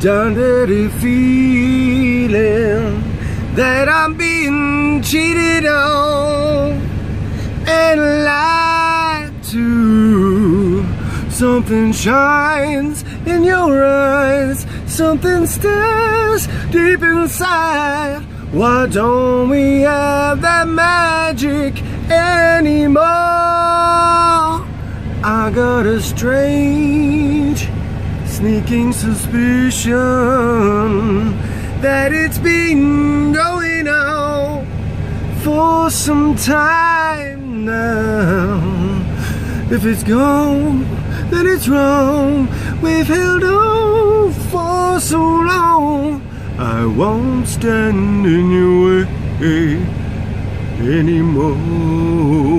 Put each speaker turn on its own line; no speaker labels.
Done dirty feeling that I'm being cheated on and lied to. Something shines in your eyes, something stirs deep inside. Why don't we have that magic anymore? I got a strange sneaking suspicion that it's been going on for some time now. If it's gone, then it's wrong. We've held on for so long. I won't stand in your way anymore.